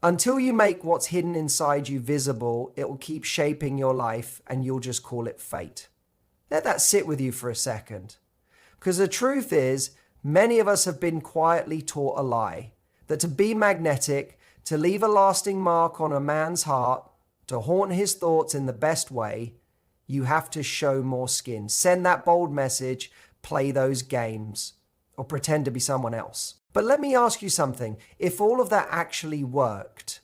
Until you make what's hidden inside you visible, it will keep shaping your life and you'll just call it fate. Let that sit with you for a second. Because the truth is, many of us have been quietly taught a lie. That to be magnetic, to leave a lasting mark on a man's heart, to haunt his thoughts in the best way, you have to show more skin. Send that bold message, play those games, or pretend to be someone else. But let me ask you something. If all of that actually worked,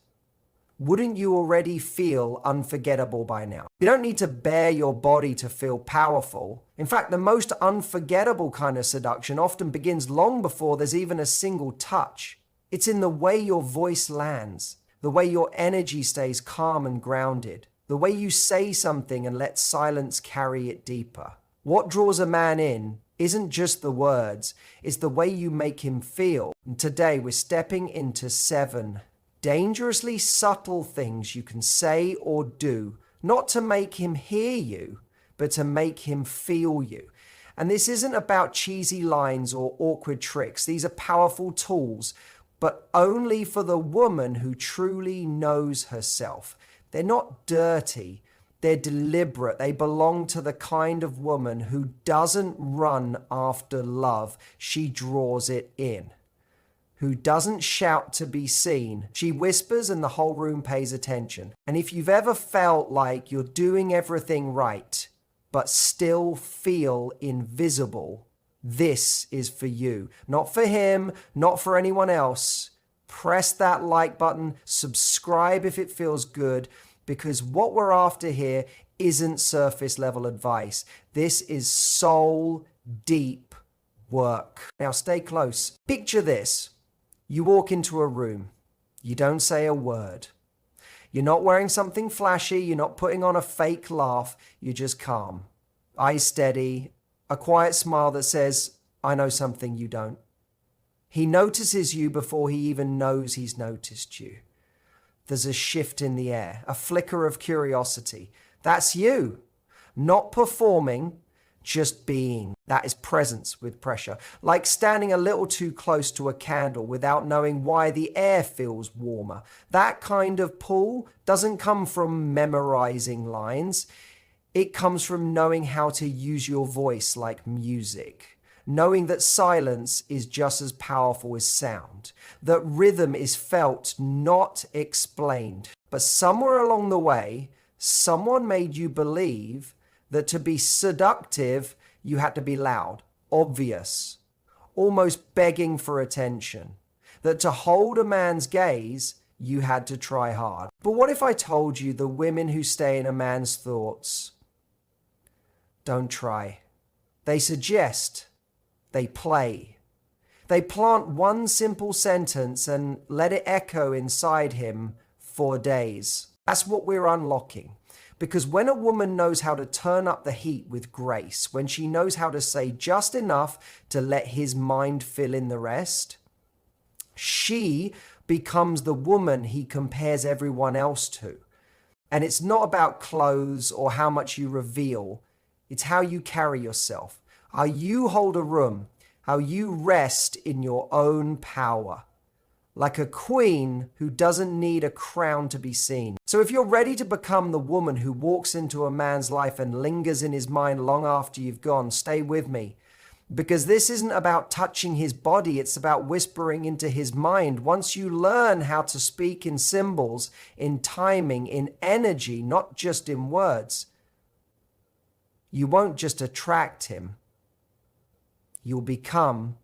wouldn't you already feel unforgettable by now? You don't need to bare your body to feel powerful. In fact, the most unforgettable kind of seduction often begins long before there's even a single touch. It's in the way your voice lands, the way your energy stays calm and grounded, the way you say something and let silence carry it deeper. What draws a man in isn't just the words, it's the way you make him feel. And today we're stepping into 7 dangerously subtle things you can say or do, not to make him hear you, but to make him feel you. And this isn't about cheesy lines or awkward tricks. These are powerful tools, but only for the woman who truly knows herself. They're not dirty. They're deliberate. They belong to the kind of woman who doesn't run after love. She draws it in. Who doesn't shout to be seen. She whispers and the whole room pays attention. And if you've ever felt like you're doing everything right, but still feel invisible, this is for you. Not for him, not for anyone else. Press that like button, subscribe if it feels good, because what we're after here isn't surface level advice. This is soul deep work. Now stay close. Picture this. You walk into a room. You don't say a word. You're not wearing something flashy. You're not putting on a fake laugh. You're just calm. Eyes steady. A quiet smile that says, I know something you don't. He notices you before he even knows he's noticed you. There's a shift in the air, a flicker of curiosity. That's you. Not performing, just being. That is presence with pressure. Like standing a little too close to a candle without knowing why the air feels warmer. That kind of pull doesn't come from memorizing lines. It comes from knowing how to use your voice like music. Knowing that silence is just as powerful as sound. That rhythm is felt, not explained. But somewhere along the way, someone made you believe that to be seductive, you had to be loud, obvious, almost begging for attention. That to hold a man's gaze, you had to try hard. But what if I told you the women who stay in a man's thoughts don't try? They suggest, they play. They plant one simple sentence and let it echo inside him for days. That's what we're unlocking. Because when a woman knows how to turn up the heat with grace, when she knows how to say just enough to let his mind fill in the rest, she becomes the woman he compares everyone else to. And it's not about clothes or how much you reveal. It's how you carry yourself, how you hold a room, how you rest in your own power. Like a queen who doesn't need a crown to be seen. So if you're ready to become the woman who walks into a man's life and lingers in his mind long after you've gone, stay with me. Because this isn't about touching his body, it's about whispering into his mind. Once you learn how to speak in symbols, in timing, in energy, not just in words, you won't just attract him, you'll become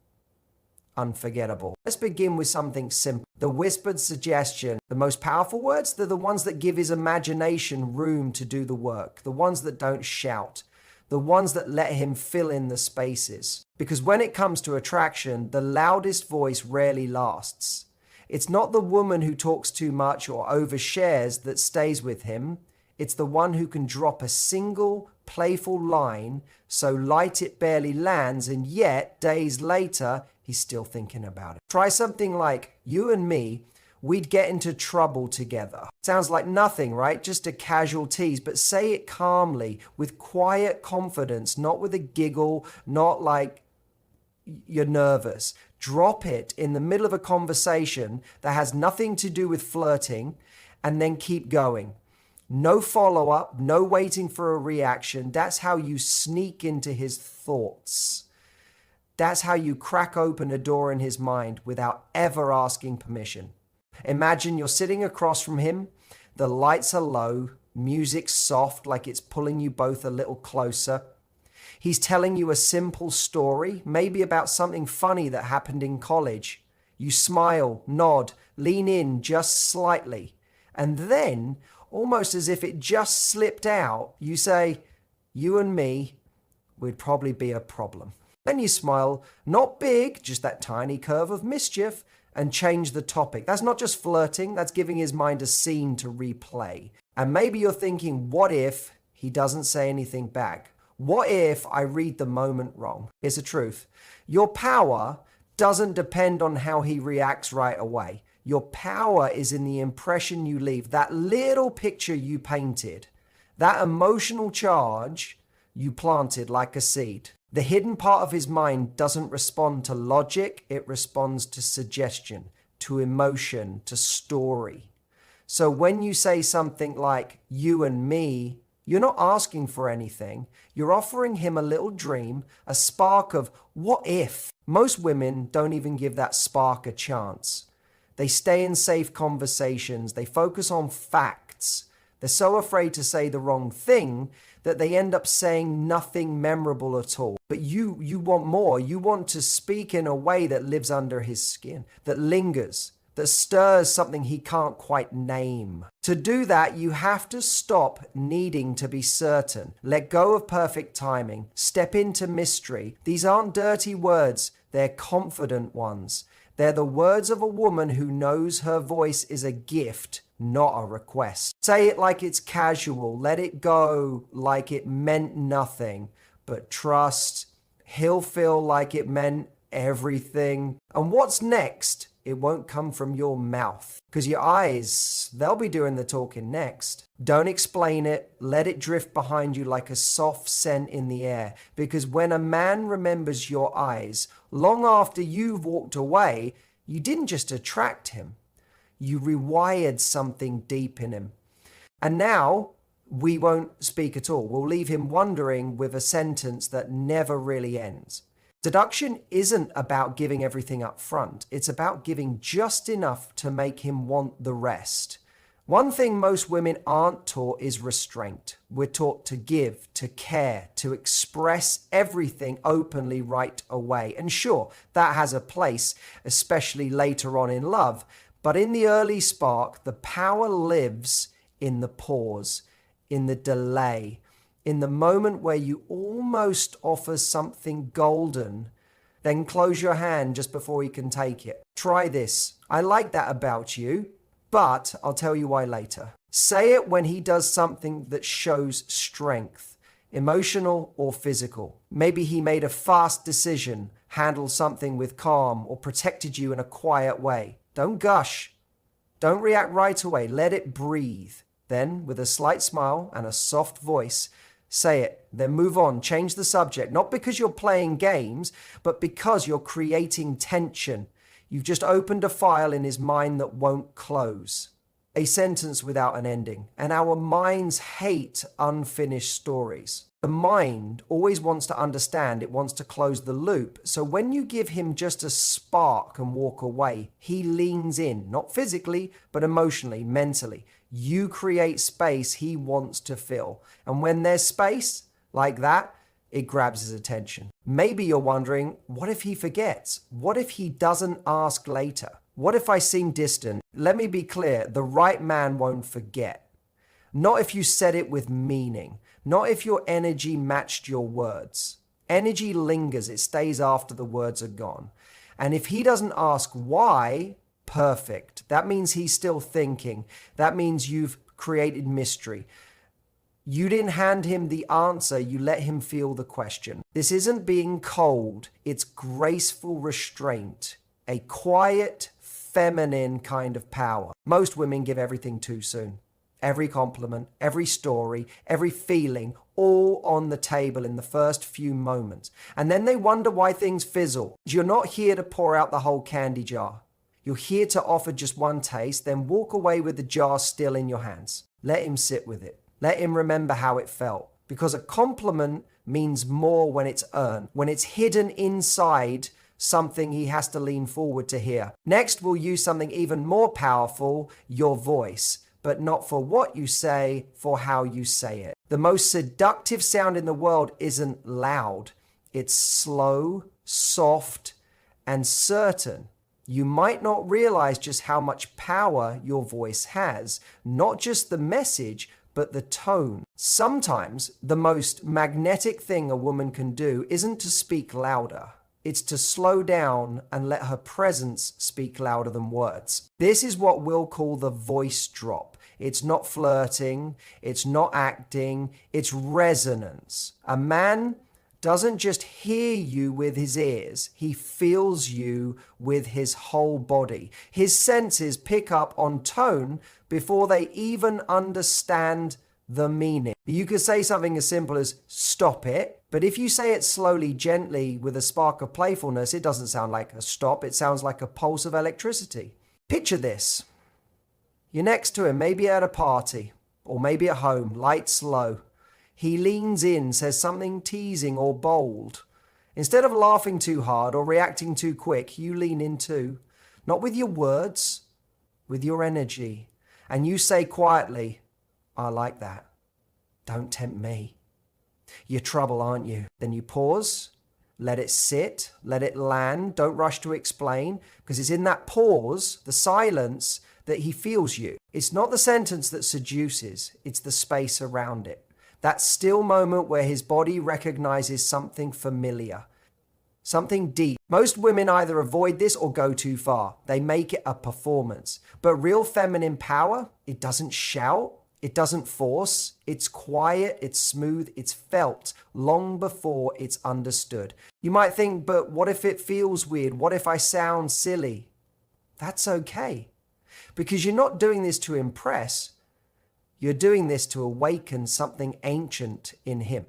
unforgettable. Let's begin with something simple. The whispered suggestion. The most powerful words, they're the ones that give his imagination room to do the work. The ones that don't shout. The ones that let him fill in the spaces. Because when it comes to attraction, the loudest voice rarely lasts. It's not the woman who talks too much or overshares that stays with him. It's the one who can drop a single playful line so light it barely lands, and yet days later he's still thinking about it. Try something like, you and me, we'd get into trouble together. Sounds like nothing, right? Just a casual tease, but say it calmly, with quiet confidence, not with a giggle, not like you're nervous. Drop it in the middle of a conversation that has nothing to do with flirting, and then keep going. No follow-up, no waiting for a reaction. That's how you sneak into his thoughts. That's how you crack open a door in his mind without ever asking permission. Imagine you're sitting across from him, the lights are low, music's soft like it's pulling you both a little closer. He's telling you a simple story, maybe about something funny that happened in college. You smile, nod, lean in just slightly, and then, almost as if it just slipped out, you say, "You and me would probably be a problem." Then you smile, not big, just that tiny curve of mischief, and change the topic. That's not just flirting, that's giving his mind a scene to replay. And maybe you're thinking, what if he doesn't say anything back? What if I read the moment wrong? Here's the truth. Your power doesn't depend on how he reacts right away. Your power is in the impression you leave, that little picture you painted, that emotional charge you planted like a seed. The hidden part of his mind doesn't respond to logic, it responds to suggestion, to emotion, to story. So when you say something like, "you and me," you're not asking for anything. You're offering him a little dream, a spark of what if. Most women don't even give that spark a chance. They stay in safe conversations. They focus on facts. They're so afraid to say the wrong thing that they end up saying nothing memorable at all. But you want more. You want to speak in a way that lives under his skin, that lingers, that stirs something he can't quite name. To do that, you have to stop needing to be certain. Let go of perfect timing. Step into mystery. These aren't dirty words. They're confident ones. They're the words of a woman who knows her voice is a gift, not a request. Say it like it's casual. Let it go like it meant nothing. But trust, he'll feel like it meant everything. And what's next? It won't come from your mouth. Because your eyes, they'll be doing the talking next. Don't explain it. Let it drift behind you like a soft scent in the air. Because when a man remembers your eyes, long after you've walked away, you didn't just attract him. You rewired something deep in him. And now we won't speak at all. We'll leave him wondering with a sentence that never really ends. Seduction isn't about giving everything up front. It's about giving just enough to make him want the rest. One thing most women aren't taught is restraint. We're taught to give, to care, to express everything openly right away. And sure, that has a place, especially later on in love. But in the early spark, the power lives in the pause, in the delay, in the moment where you almost offer something golden, then close your hand just before he can take it. Try this. I like that about you, but I'll tell you why later. Say it when he does something that shows strength, emotional or physical. Maybe he made a fast decision, handled something with calm, or protected you in a quiet way. Don't gush. Don't react right away. Let it breathe. Then, with a slight smile and a soft voice, say it, then move on, change the subject, not because you're playing games, but because you're creating tension. You've just opened a file in his mind that won't close. A sentence without an ending. And our minds hate unfinished stories. The mind always wants to understand, it wants to close the loop. So when you give him just a spark and walk away, he leans in, not physically, but emotionally, mentally. You create space he wants to fill. And when there's space like that, it grabs his attention. Maybe you're wondering, what if he forgets? What if he doesn't ask later? What if I seem distant? Let me be clear, the right man won't forget. Not if you said it with meaning. Not if your energy matched your words. Energy lingers, it stays after the words are gone. And if he doesn't ask why, perfect. That means he's still thinking. That means you've created mystery. You didn't hand him the answer, you let him feel the question. This isn't being cold, it's graceful restraint. A quiet, feminine kind of power. Most women give everything too soon. Every compliment, every story, every feeling, all on the table in the first few moments. And then they wonder why things fizzle. You're not here to pour out the whole candy jar. You're here to offer just one taste, then walk away with the jar still in your hands. Let him sit with it. Let him remember how it felt. Because a compliment means more when it's earned, when it's hidden inside something he has to lean forward to hear. Next, we'll use something even more powerful, your voice, but not for what you say, for how you say it. The most seductive sound in the world isn't loud. It's slow, soft, and certain. You might not realize just how much power your voice has, not just the message, but the tone. Sometimes the most magnetic thing a woman can do isn't to speak louder. It's to slow down and let her presence speak louder than words. This is what we'll call the voice drop. It's not flirting, it's not acting, it's resonance. A man doesn't just hear you with his ears, he feels you with his whole body. His senses pick up on tone before they even understand the meaning. You could say something as simple as stop it, but if you say it slowly, gently, with a spark of playfulness, it doesn't sound like a stop, it sounds like a pulse of electricity. Picture this. You're next to him, maybe at a party, or maybe at home, lights low. He leans in, says something teasing or bold. Instead of laughing too hard or reacting too quick, you lean in too. Not with your words, with your energy. And you say quietly, I like that. Don't tempt me. You're trouble, aren't you? Then you pause, let it sit, let it land. Don't rush to explain, because it's in that pause, the silence, that he feels you. It's not the sentence that seduces, it's the space around it. That still moment where his body recognizes something familiar, something deep. Most women either avoid this or go too far. They make it a performance. But real feminine power, it doesn't shout, it doesn't force, it's quiet, it's smooth, it's felt long before it's understood. You might think, but what if it feels weird? What if I sound silly? That's okay. Because you're not doing this to impress. You're doing this to awaken something ancient in him.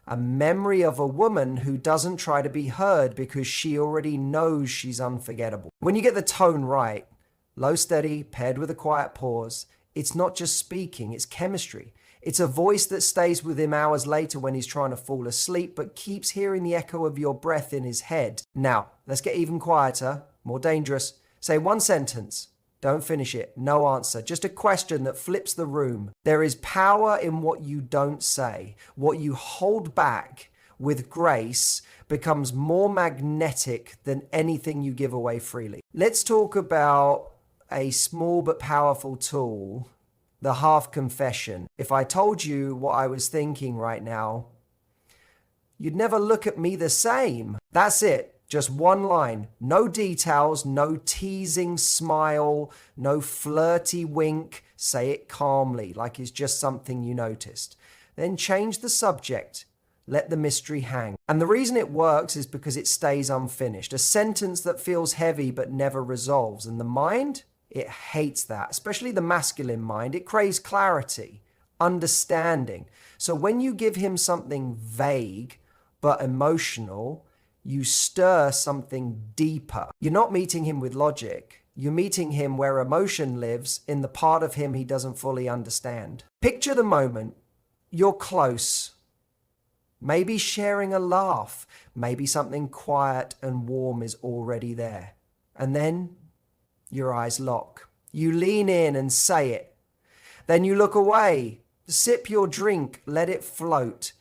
A memory of a woman who doesn't try to be heard because she already knows she's unforgettable. When you get the tone right, low, steady, paired with a quiet pause, it's not just speaking, it's chemistry. It's a voice that stays with him hours later when he's trying to fall asleep, but keeps hearing the echo of your breath in his head. Now, let's get even quieter, more dangerous. Say one sentence. Don't finish it. No answer. Just a question that flips the room. There is power in what you don't say. What you hold back with grace becomes more magnetic than anything you give away freely. Let's talk about a small but powerful tool, the half confession. If I told you what I was thinking right now, you'd never look at me the same. That's it. Just one line, no details, no teasing smile, no flirty wink. Say it calmly, like it's just something you noticed. Then change the subject. Let the mystery hang. And the reason it works is because it stays unfinished. A sentence that feels heavy but never resolves. And the mind, it hates that, especially the masculine mind. It craves clarity, understanding. So when you give him something vague but emotional, you stir something deeper. You're not meeting him with logic. You're meeting him where emotion lives, in the part of him he doesn't fully understand. Picture the moment. You're close. Maybe sharing a laugh. Maybe something quiet and warm is already there. And then your eyes lock. You lean in and say it. Then you look away. Sip your drink. Let it float.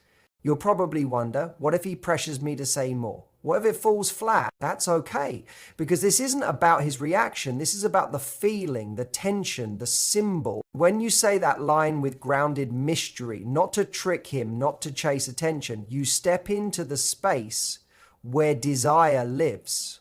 You'll probably wonder, what if he pressures me to say more? What if it falls flat? That's okay, because this isn't about his reaction. This is about the feeling, the tension, the symbol. When you say that line with grounded mystery, not to trick him, not to chase attention, you step into the space where desire lives.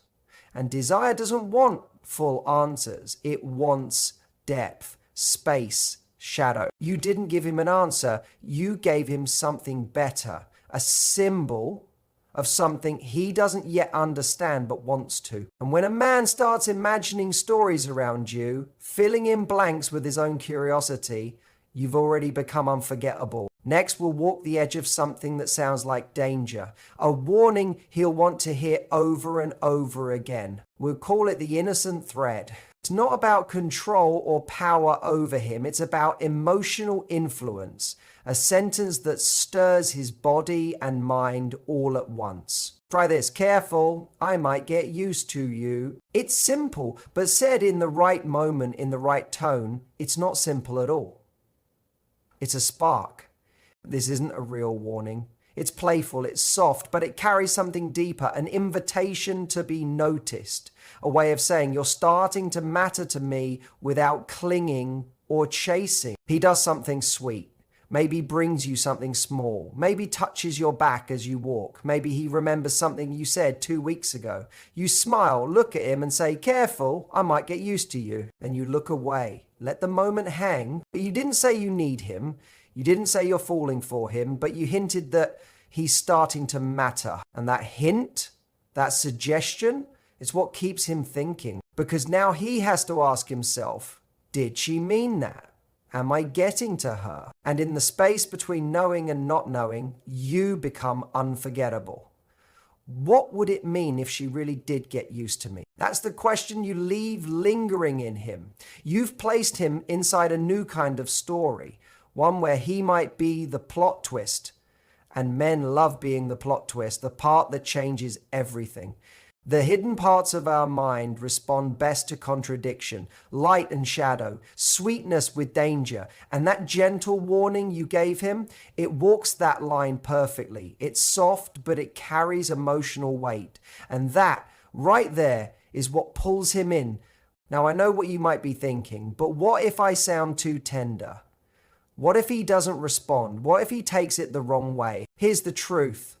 And desire doesn't want full answers. It wants depth, space, shadow. You didn't give him an answer. You gave him something better, a symbol of something he doesn't yet understand but wants to. And when a man starts imagining stories around you, filling in blanks with his own curiosity, you've already become unforgettable. Next, we'll walk the edge of something that sounds like danger, a warning he'll want to hear over and over again. We'll call it the innocent threat. It's not about control or power over him. It's about emotional influence, a sentence that stirs his body and mind all at once. Try this. Careful, I might get used to you. It's simple, but said in the right moment, in the right tone, it's not simple at all. It's a spark. This isn't a real warning. It's playful, it's soft, but it carries something deeper, an invitation to be noticed, a way of saying you're starting to matter to me without clinging or chasing. He does something sweet. Maybe brings you something small. Maybe touches your back as you walk. Maybe he remembers something you said 2 weeks ago. You smile, look at him and say, careful, I might get used to you. Then you look away. Let the moment hang. But you didn't say you need him. You didn't say you're falling for him, but you hinted that he's starting to matter. And that hint, that suggestion, is what keeps him thinking. Because now he has to ask himself, did she mean that? Am I getting to her? And in the space between knowing and not knowing, you become unforgettable. What would it mean if she really did get used to me? That's the question you leave lingering in him. You've placed him inside a new kind of story, one where he might be the plot twist. And men love being the plot twist, the part that changes everything. The hidden parts of our mind respond best to contradiction, light and shadow, sweetness with danger. And that gentle warning you gave him, it walks that line perfectly. It's soft, but it carries emotional weight. And that, right there, is what pulls him in. Now, I know what you might be thinking, but what if I sound too tender? What if he doesn't respond? What if he takes it the wrong way? Here's the truth.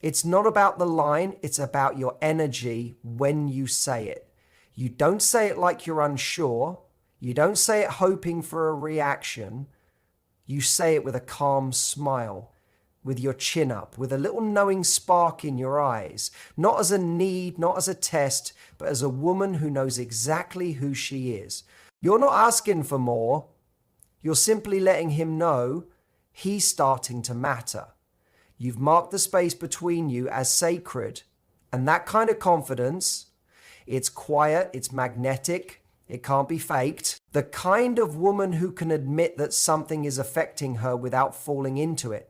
It's not about the line, it's about your energy when you say it. You don't say it like you're unsure. You don't say it hoping for a reaction. You say it with a calm smile, with your chin up, with a little knowing spark in your eyes. Not as a need, not as a test, but as a woman who knows exactly who she is. You're not asking for more. You're simply letting him know he's starting to matter. You've marked the space between you as sacred. And that kind of confidence, it's quiet, it's magnetic, it can't be faked. The kind of woman who can admit that something is affecting her without falling into it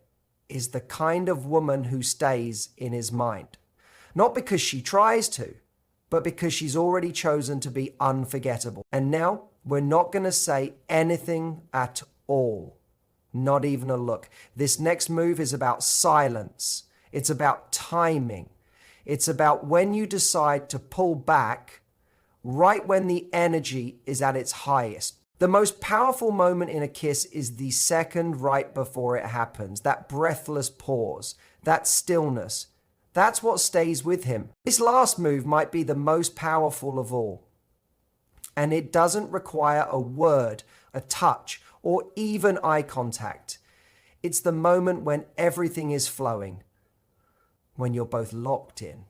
is the kind of woman who stays in his mind. Not because she tries to, but because she's already chosen to be unforgettable. And now we're not going to say anything at all. Not even a look. This next move is about silence. It's about timing. It's about when you decide to pull back right when the energy is at its highest. The most powerful moment in a kiss is the second right before it happens. That breathless pause, that stillness. That's what stays with him. This last move might be the most powerful of all. And it doesn't require a word, a touch, or even eye contact. It's the moment when everything is flowing, when you're both locked in.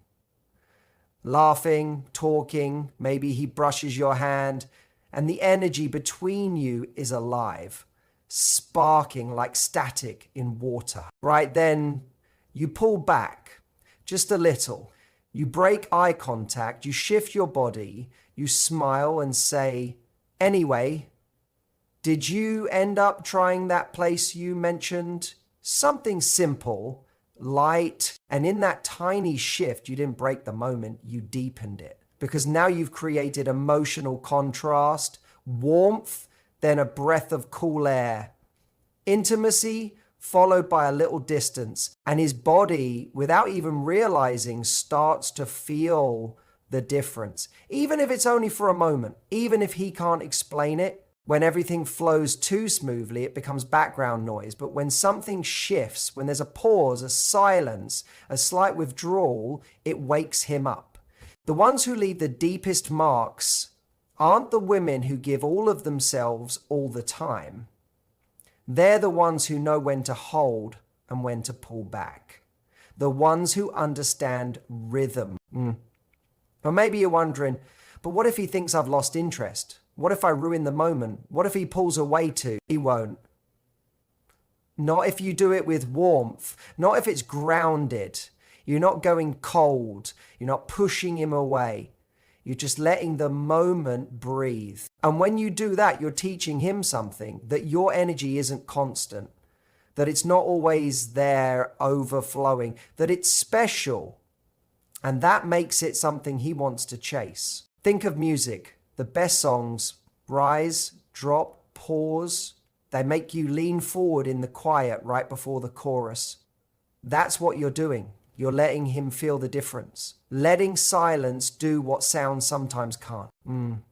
Laughing, talking, maybe he brushes your hand, and the energy between you is alive, sparking like static in water. Right then, you pull back just a little. You break eye contact, you shift your body, you smile and say, anyway, did you end up trying that place you mentioned? Something simple, light, and in that tiny shift, you didn't break the moment, you deepened it. Because now you've created emotional contrast, warmth, then a breath of cool air. Intimacy followed by a little distance. And his body, without even realizing, starts to feel the difference. Even if it's only for a moment, even if he can't explain it. When everything flows too smoothly, it becomes background noise. But when something shifts, when there's a pause, a silence, a slight withdrawal, it wakes him up. The ones who leave the deepest marks aren't the women who give all of themselves all the time. They're the ones who know when to hold and when to pull back. The ones who understand rhythm. Or maybe you're wondering, but what if he thinks I've lost interest? What if I ruin the moment? What if he pulls away too? He won't. Not if you do it with warmth, not if it's grounded. You're not going cold. You're not pushing him away. You're just letting the moment breathe. And when you do that, you're teaching him something, that your energy isn't constant, that it's not always there overflowing, that it's special. And that makes it something he wants to chase. Think of music. The best songs rise, drop, pause. They make you lean forward in the quiet right before the chorus. That's what you're doing. You're letting him feel the difference. Letting silence do what sound sometimes can't. And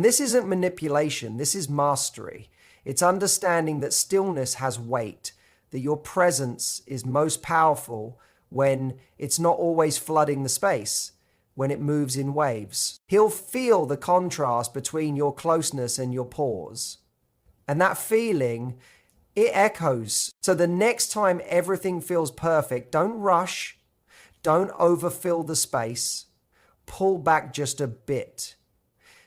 this isn't manipulation. This is mastery. It's understanding that stillness has weight, that your presence is most powerful when it's not always flooding the space, when it moves in waves. He'll feel the contrast between your closeness and your pause. And that feeling, it echoes. So the next time everything feels perfect, don't rush, don't overfill the space, pull back just a bit.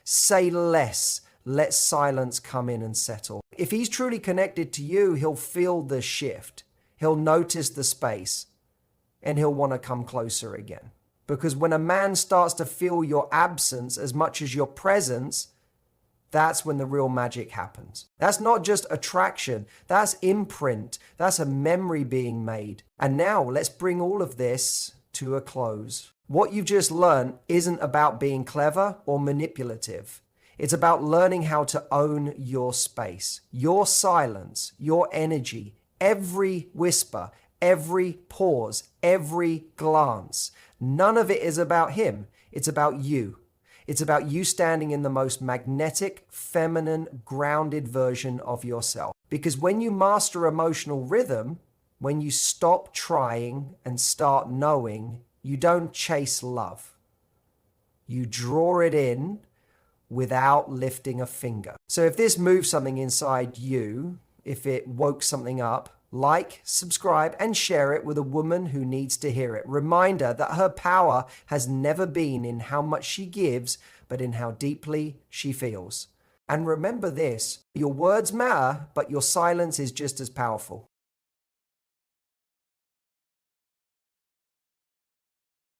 Say less, let silence come in and settle. If he's truly connected to you, he'll feel the shift. He'll notice the space and he'll want to come closer again. Because when a man starts to feel your absence as much as your presence, that's when the real magic happens. That's not just attraction, that's imprint, that's a memory being made. And now let's bring all of this to a close. What you've just learned isn't about being clever or manipulative. It's about learning how to own your space, your silence, your energy, every whisper, every pause, every glance. None of it is about him. It's about you. It's about you standing in the most magnetic, feminine, grounded version of yourself. Because when you master emotional rhythm, when you stop trying and start knowing, you don't chase love. You draw it in without lifting a finger. So if this moves something inside you, if it woke something up, like, subscribe, and share it with a woman who needs to hear it. Reminder that her power has never been in how much she gives, but in how deeply she feels. And remember this, your words matter, but your silence is just as powerful.